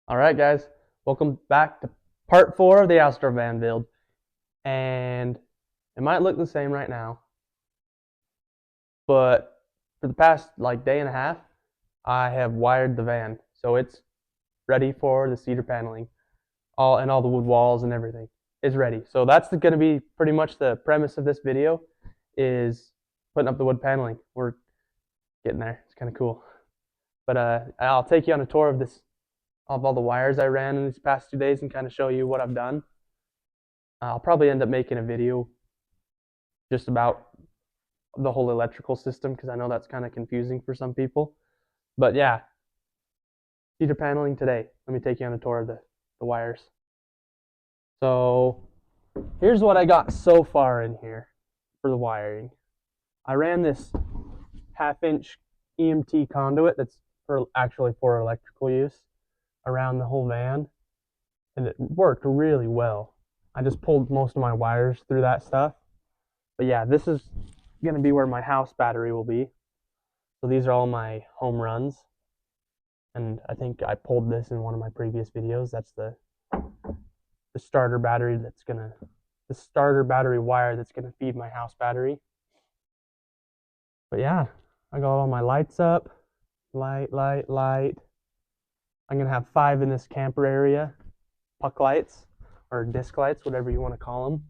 Alright guys, welcome back to part 4 of the Astro van build. And it might look the same right now, but for the past day and a half, I have wired the van. So it's ready for the cedar paneling. All the wood walls and everything is ready. So that's going to be pretty much the premise of this video, is putting up the wood paneling. We're getting there. It's kind of cool. But I'll take you on a tour of all the wires I ran in these past 2 days and kind of show you what I've done. I'll probably end up making a video just about the whole electrical system because I know that's kind of confusing for some people. But yeah, cedar paneling today. Let me take you on a tour of the wires. So here's what I got so far in here for the wiring. I ran this 1/2-inch EMT conduit that's actually for electrical use around the whole van, and it worked really well. I just pulled most of my wires through that stuff. But yeah, this is going to be where my house battery will be. So these are all my home runs, and I think I pulled this in one of my previous videos. That's the starter battery the starter battery wire that's gonna feed my house battery. But yeah, I got all my lights up. Light. I'm gonna have 5 in this camper area, puck lights or disc lights, whatever you want to call them.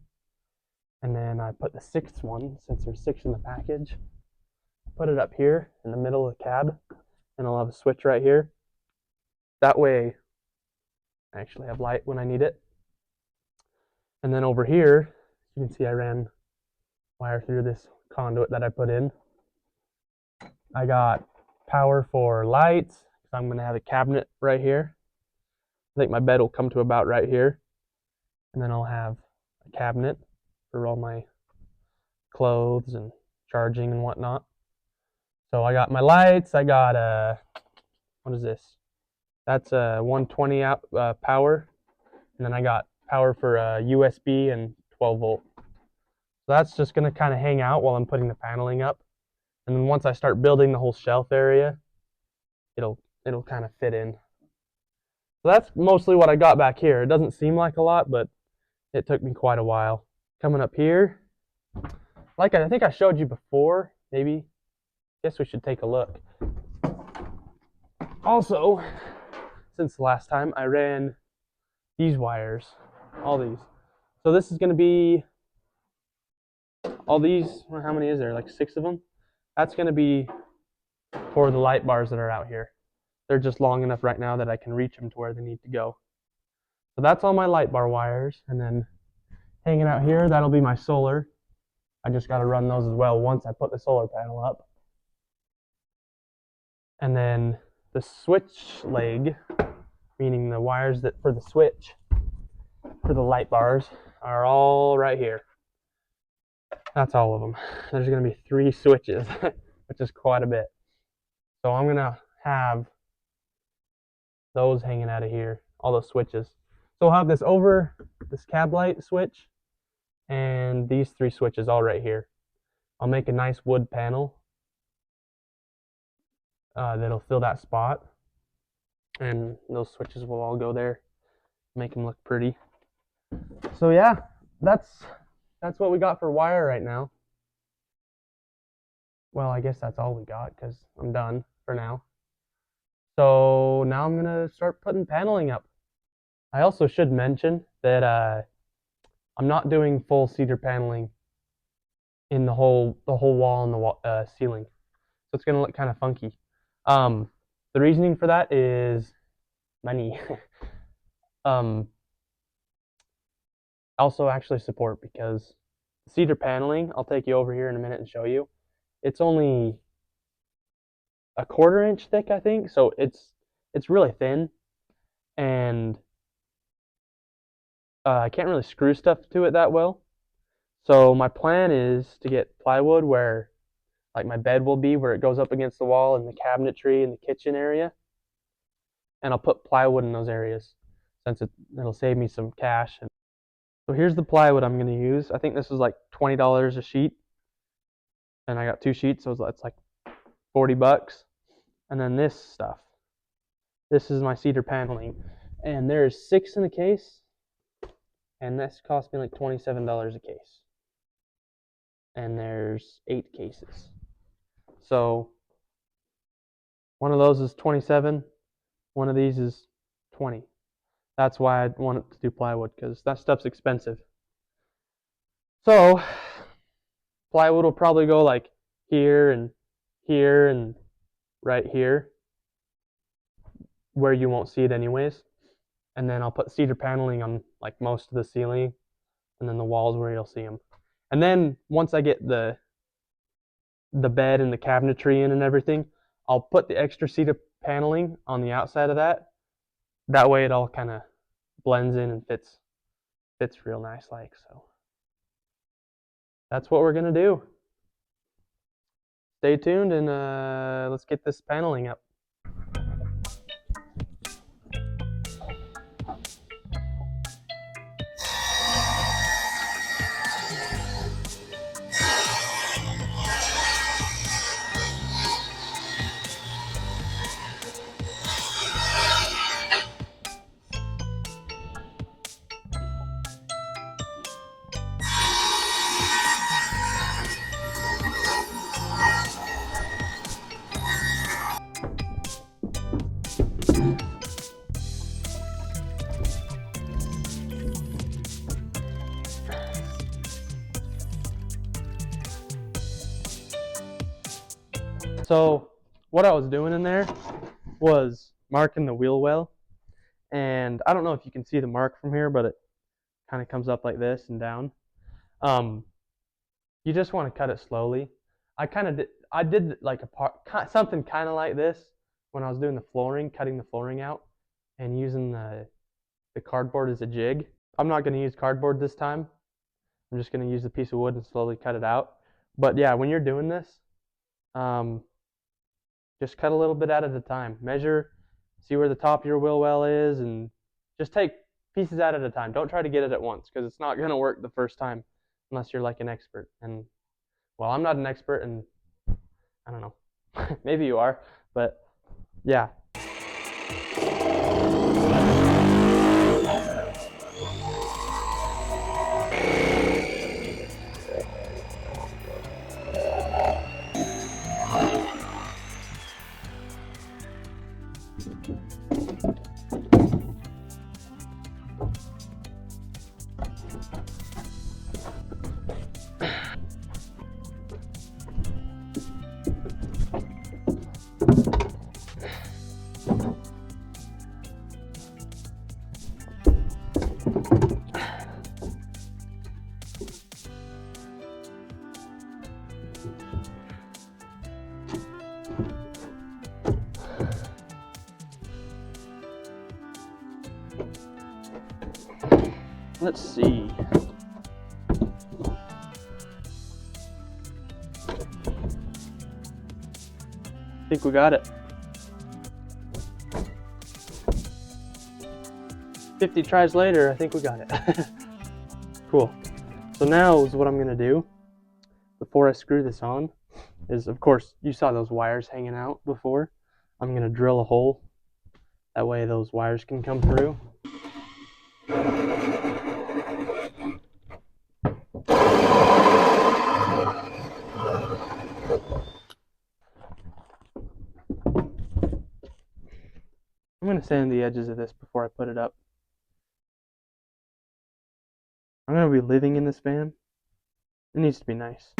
And then I put the 6th one, since there's 6 in the package, put it up here in the middle of the cab, and I'll have a switch right here. That way I actually have light when I need it. And then over here, you can see I ran wire through this conduit that I put in. I got power for lights, because I'm going to have a cabinet right here. I think my bed will come to about right here. And then I'll have a cabinet for all my clothes and charging and whatnot. So I got my lights. I got what is this? That's a 120 out power. And then I got power for USB and 12 volt. So that's just going to kind of hang out while I'm putting the paneling up. And then once I start building the whole shelf area, it'll kind of fit in. So that's mostly what I got back here. It doesn't seem like a lot, but it took me quite a while. Coming up here, like I think I showed you before, maybe. Guess we should take a look. Also, since the last time, I ran these wires, all these. So this is going to be all these. How many is there? Like 6 of them. That's going to be for the light bars that are out here. They're just long enough right now that I can reach them to where they need to go. So that's all my light bar wires. And then hanging out here, that'll be my solar. I just got to run those as well once I put the solar panel up. And then the switch leg, meaning the wires that for the switch for the light bars, are all right here. That's all of them. There's going to be 3 switches, which is quite a bit. So I'm going to have those hanging out of here, all those switches. So I'll have this cab light switch and these 3 switches all right here. I'll make a nice wood panel that'll fill that spot, and those switches will all go there, make them look pretty. So yeah, that's what we got for wire right now. Well, I guess that's all we got because I'm done for now. So now I'm gonna start putting paneling up. I also should mention that I'm not doing full cedar paneling in the whole wall and the ceiling, so it's gonna look kind of funky. The reasoning for that is money. Also actually support, because cedar paneling, I'll take you over here in a minute and show you. It's only a 1/4 inch thick, I think, so it's really thin, and I can't really screw stuff to it that well. So my plan is to get plywood where like my bed will be, where it goes up against the wall, and the cabinetry in the kitchen area, and I'll put plywood in those areas since it'll save me some cash. And so here's the plywood I'm going to use. I think this is like $20 a sheet, and I got 2 sheets, so it's like 40 bucks. And then this stuff, this is my cedar paneling. And there's 6 in the case, and this cost me like $27 a case. And there's 8 cases. So one of those is 27, one of these is 20. That's why I wanted to do plywood, because that stuff's expensive. So plywood will probably go like here and right here, where you won't see it anyways. And then I'll put cedar paneling on like most of the ceiling, and then the walls where you'll see them. And then once I get the bed and the cabinetry in and everything, I'll put the extra cedar paneling on the outside of that. That way it all kind of blends in and fits real nice like. So that's what we're gonna do. Stay tuned, and let's get this paneling up. So what I was doing in there was marking the wheel well, and I don't know if you can see the mark from here, but it kind of comes up like this and down. You just want to cut it slowly. I did like something kind of like this when I was doing the flooring, cutting the flooring out and using the cardboard as a jig. I'm not going to use cardboard this time. I'm just going to use a piece of wood and slowly cut it out. But yeah, when you're doing this, just cut a little bit at a time. Measure, see where the top of your wheel well is, and just take pieces at a time. Don't try to get it at once, because it's not going to work the first time unless you're like an expert. And well, I'm not an expert, and I don't know. Maybe you are, but yeah. Let's see. I think we got it. 50 tries later, I think we got it. Cool. So now is what I'm gonna do before I screw this on is, of course, you saw those wires hanging out before. I'm gonna drill a hole. That way those wires can come through. I'm going to sand the edges of this before I put it up. I'm going to be living in this van. It needs to be nice.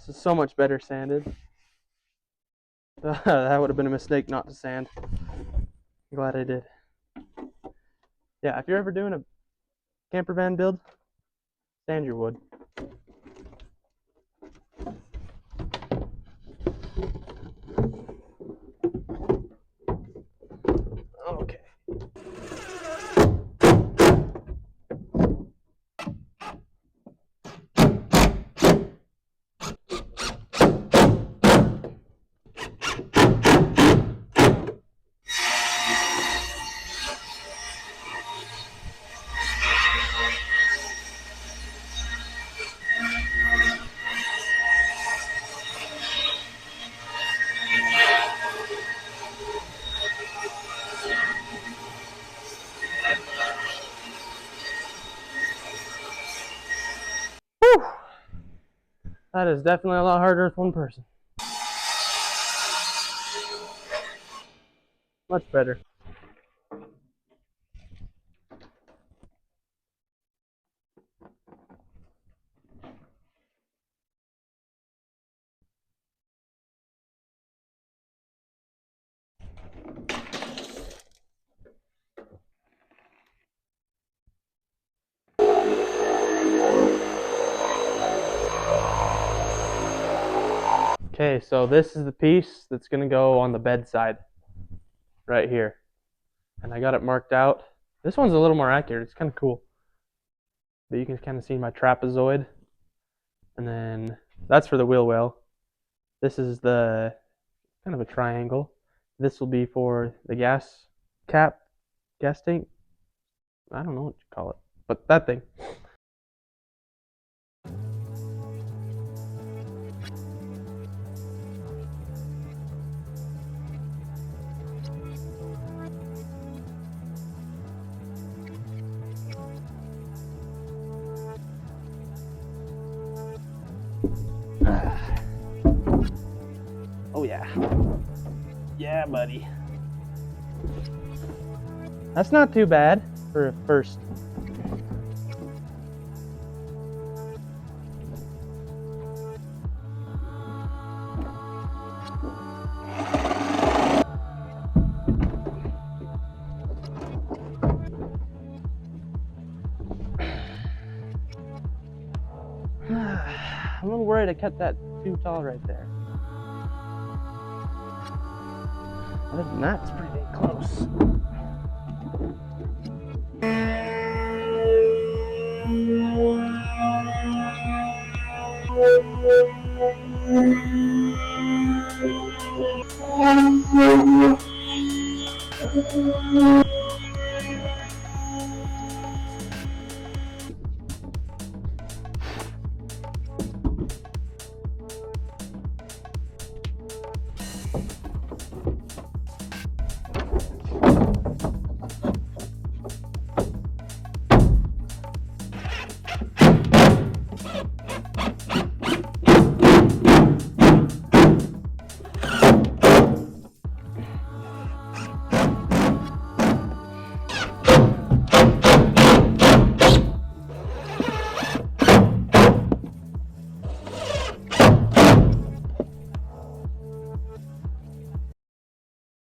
This is so much better sanded. That would have been a mistake not to sand. I'm glad I did. Yeah, if you're ever doing a camper van build, sand your wood. Okay. That is definitely a lot harder with one person. Much better. Okay, so this is the piece that's going to go on the bedside right here. And I got it marked out. This one's a little more accurate. It's kind of cool. But you can kind of see my trapezoid. And then that's for the wheel well. This is the kind of a triangle. This will be for the gas cap, gas tank. I don't know what you call it, but that thing. Oh yeah. Yeah, buddy. That's not too bad for a first. I'm a little worried I kept that too tall right there. Other than that, it's pretty dang close.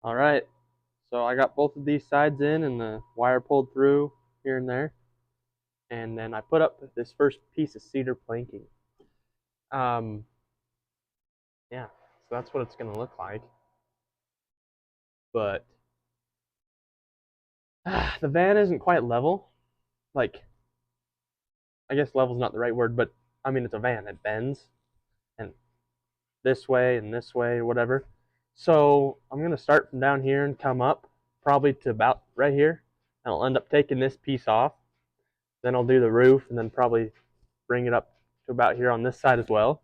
All right, so I got both of these sides in and the wire pulled through here and there. And then I put up this first piece of cedar planking. Yeah, so that's what it's gonna look like. But the van isn't quite level. Like, I guess level's not the right word, but I mean it's a van. It bends, and this way and this way, or whatever. So I'm gonna start from down here and come up, probably to about right here. And I'll end up taking this piece off. Then I'll do the roof, and then probably bring it up to about here on this side as well.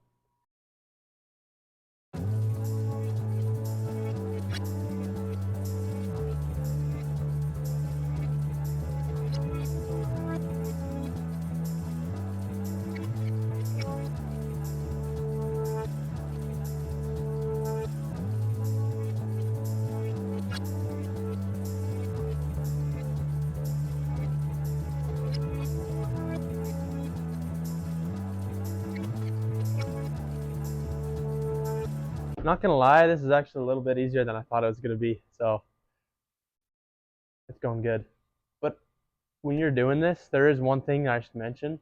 Not gonna lie, this is actually a little bit easier than I thought it was gonna be, so it's going good. But when you're doing this, there is one thing I should mention.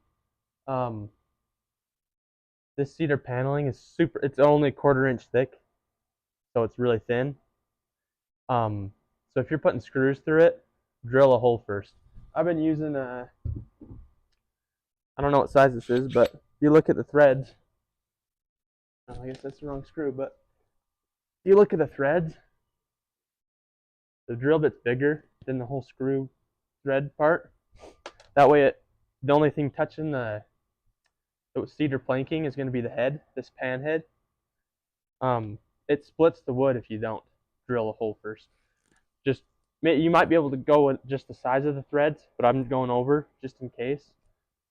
Um, this cedar paneling is super. It's only 1/4 inch thick, so it's really thin. So if you're putting screws through it, drill a hole first. I've been using a. I don't know what size this is, but if you look at the threads. Oh, I guess that's the wrong screw, but if you look at the threads, the drill bit's bigger than the whole screw thread part. That way, the only thing touching the cedar planking is going to be the head, this pan head. It splits the wood if you don't drill a hole first. Just you might be able to go with just the size of the threads, but I'm going over just in case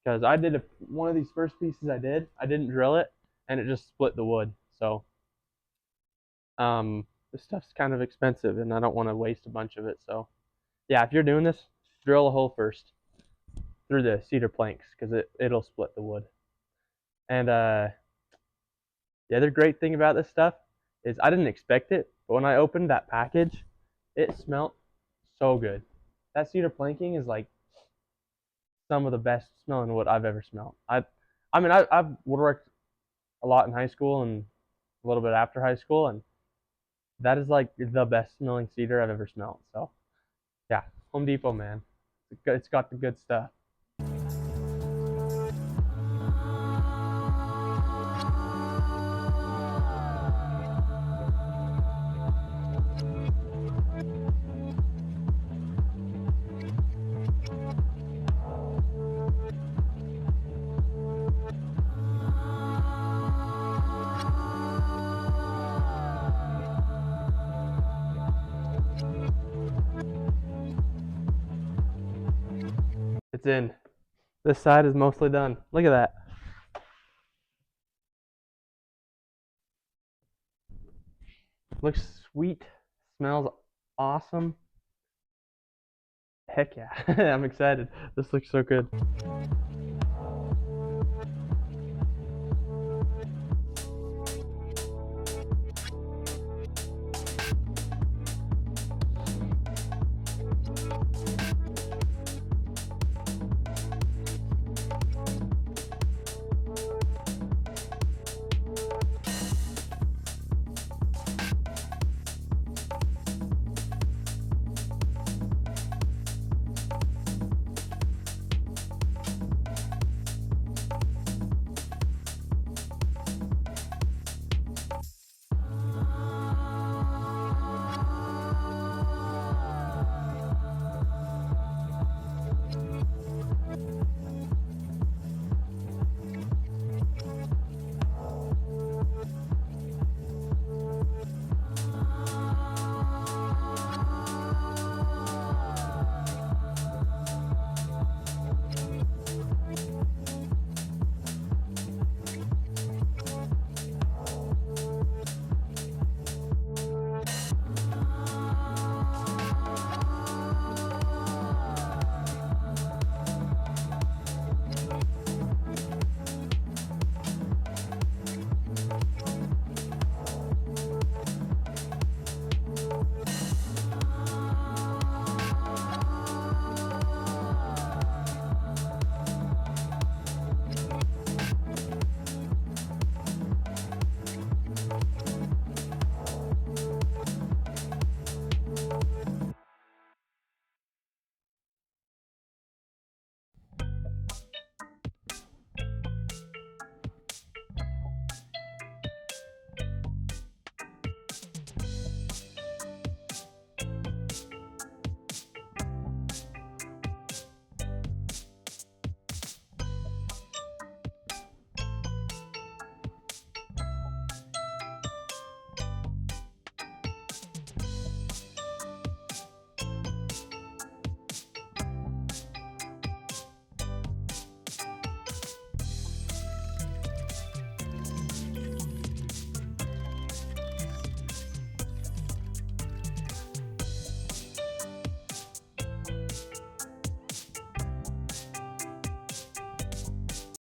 because I did one of these first pieces I didn't drill it, and it just split the wood. So this stuff's kind of expensive, and I don't want to waste a bunch of it. So yeah, if you're doing this, drill a hole first through the cedar planks because it'll split the wood. And the other great thing about this stuff is I didn't expect it, but when I opened that package, it smelled so good. That cedar planking is like some of the best smelling wood I've ever smelled. I've woodworked a lot in high school and a little bit after high school, and that is like the best smelling cedar I've ever smelled. So yeah, Home Depot, man, it's got the good stuff. It's in. This side is mostly done. Look at that. Looks sweet. Smells awesome. Heck yeah. I'm excited. This looks so good.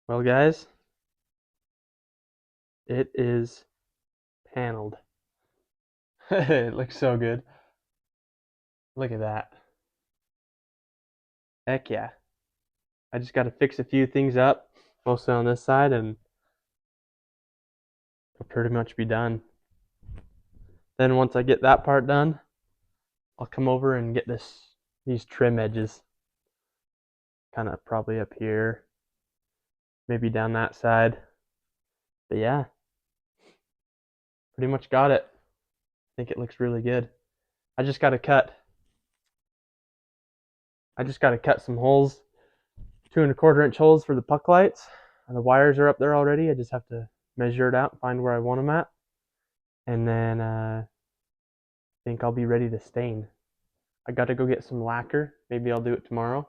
Well, guys, it is paneled. It looks so good. Look at that. Heck yeah. I just got to fix a few things up, mostly on this side, and it'll pretty much be done. Then once I get that part done, I'll come over and get these trim edges. Kind of probably up here, maybe down that side. But yeah, pretty much got it. I think it looks really good. I just got to cut some holes, 2¼ inch holes for the puck lights. And the wires are up there already. I just have to measure it out and find where I want them at. And then I think I'll be ready to stain. I got to go get some lacquer. Maybe I'll do it tomorrow.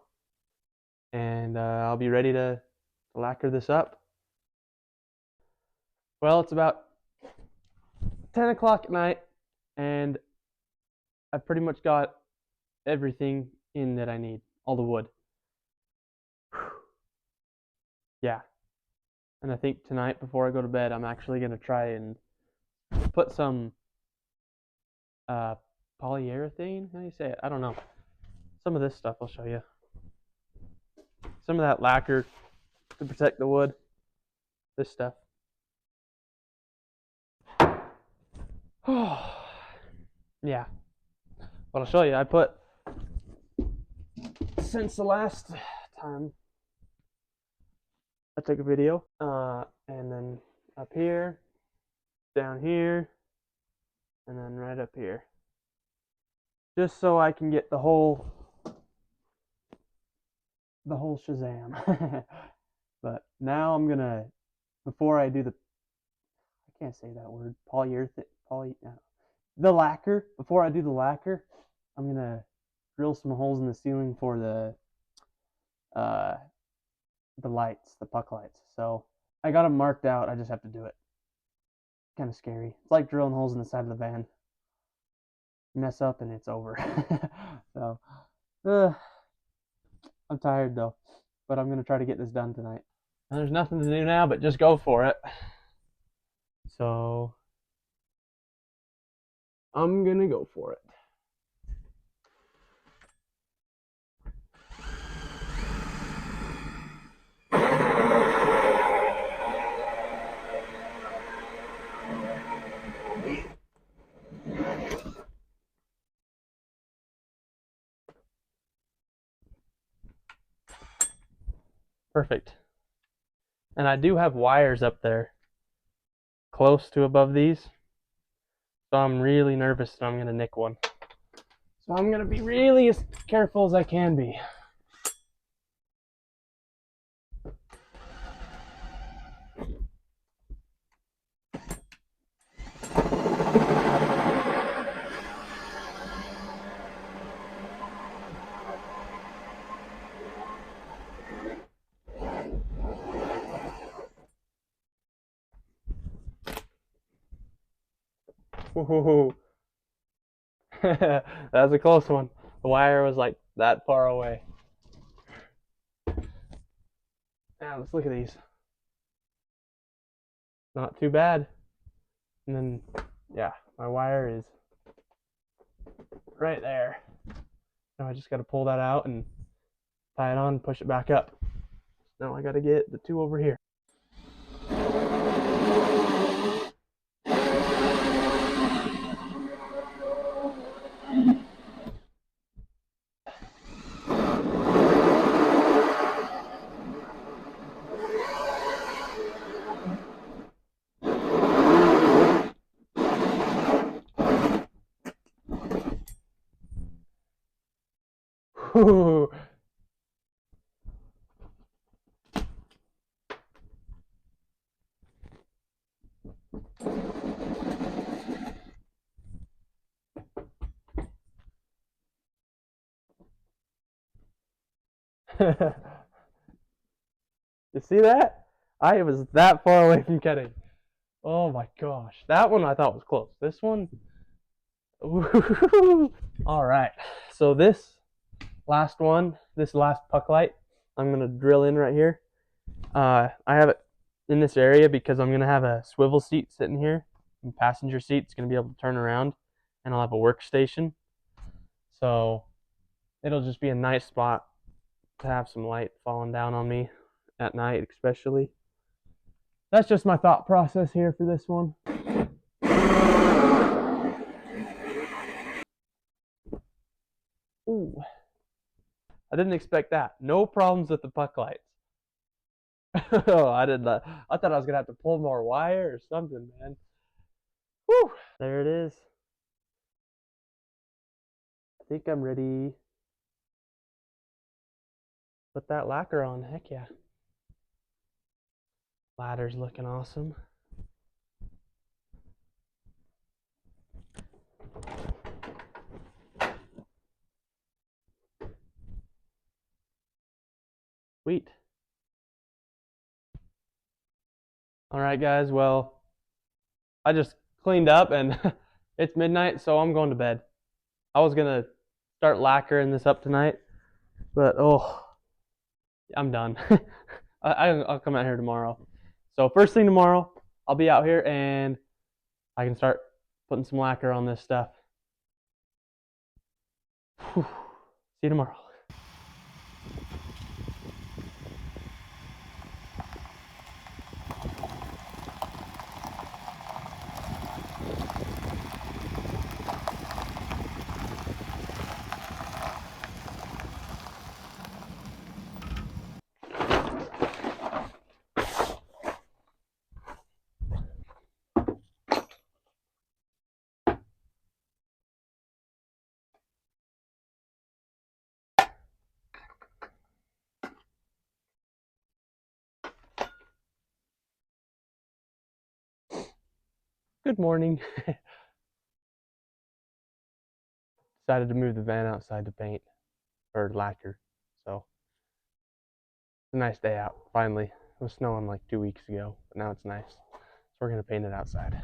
And I'll be ready to lacquer this up. Well, it's about 10 o'clock at night, and I've pretty much got everything in that I need, all the wood. Yeah. And I think tonight, before I go to bed, I'm actually going to try and put some polyurethane. How do you say it? I don't know. Some of this stuff I'll show you. Some of that lacquer to protect the wood. This stuff. Yeah. But I'll show you. I put, since the last time I took a video, and then up here, down here, and then right up here. Just so I can get the whole Shazam. But now I'm gonna, before I do I can't say that word, the lacquer, before I do the lacquer, I'm gonna drill some holes in the ceiling for the lights, the puck lights. So I got them marked out, I just have to do it. Kind of scary. It's like drilling holes in the side of the van. Mess up and it's over. So I'm tired though, but I'm gonna try to get this done tonight. And there's nothing to do now but just go for it. So I'm gonna go for it. Perfect. And I do have wires up there close to above these. So I'm really nervous that I'm going to nick one. So I'm going to be really as careful as I can be. Woohoo. That was a close one. The wire was like that far away. Now let's look at these. Not too bad. And then, yeah, my wire is right there. Now I just got to pull that out and tie it on and push it back up. Now I got to get the two over here. Whew. You see that? I was that far away from getting. Oh my gosh. That one I thought was close. This one. All right. So this last one, this last puck light, I'm going to drill in right here. I have it in this area because I'm going to have a swivel seat sitting here. And passenger seat. It's going to be able to turn around. And I'll have a workstation. So it'll just be a nice spot to have some light falling down on me at night, especially. That's just my thought process here for this one. Ooh. I didn't expect that. No problems with the puck lights. Oh, I did not. I thought I was gonna have to pull more wire or something, man. Whew. There it is. I think I'm ready. Put that lacquer on. Heck yeah. Ladder's looking awesome. Sweet. All right, guys. Well, I just cleaned up and it's midnight, so I'm going to bed. I was gonna start lacquering this up tonight, but I'm done. I'll come out here tomorrow. So first thing tomorrow, I'll be out here and I can start putting some lacquer on this stuff. Whew. See you tomorrow. Good morning. Decided to move the van outside to paint or lacquer. So it's a nice day out. Finally, it was snowing like 2 weeks ago, but now it's nice. So we're gonna paint it outside.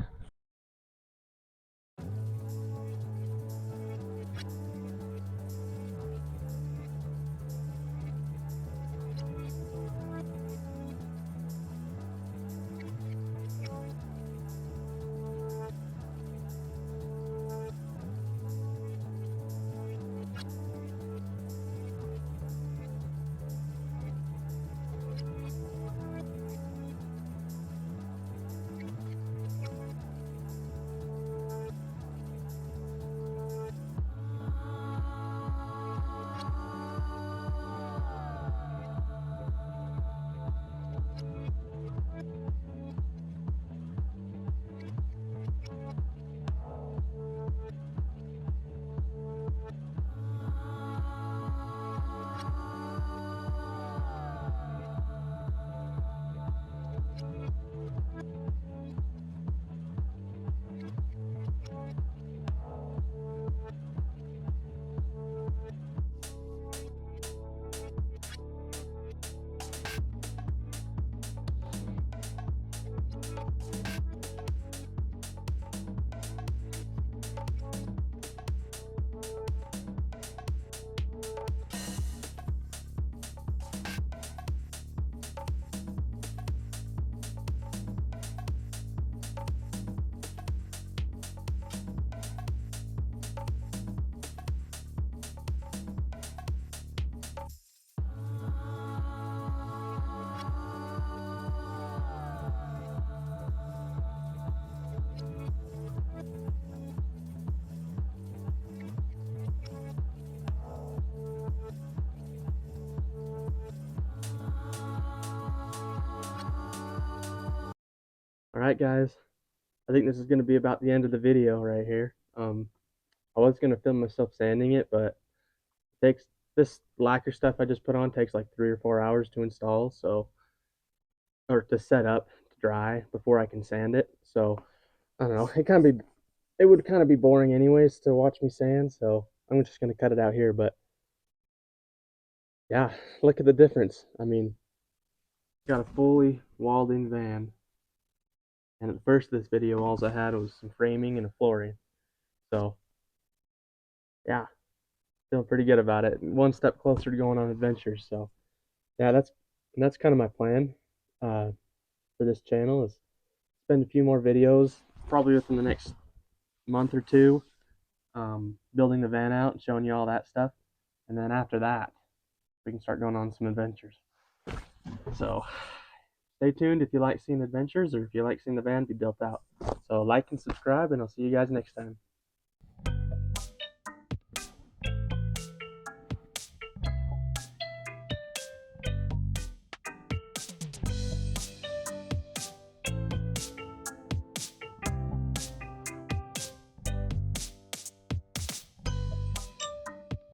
All right, guys. I think this is gonna be about the end of the video right here. I was gonna film myself sanding it, but it takes this lacquer stuff I just put on takes like 3 or 4 hours to install, so or to set up to dry before I can sand it. So I don't know. It would kind of be boring anyways to watch me sand, so I'm just gonna cut it out here. But yeah, look at the difference. I mean, got a fully walled in van, and at the first of this video, all I had was some framing and a flooring. So yeah, feeling pretty good about it. One step closer to going on adventures. So yeah, that's kind of my plan for this channel is spend a few more videos, probably within the next month or two, building the van out and showing you all that stuff. And then after that, we can start going on some adventures. So stay tuned if you like seeing adventures or if you like seeing the van be built out. So like and subscribe, and I'll see you guys next time.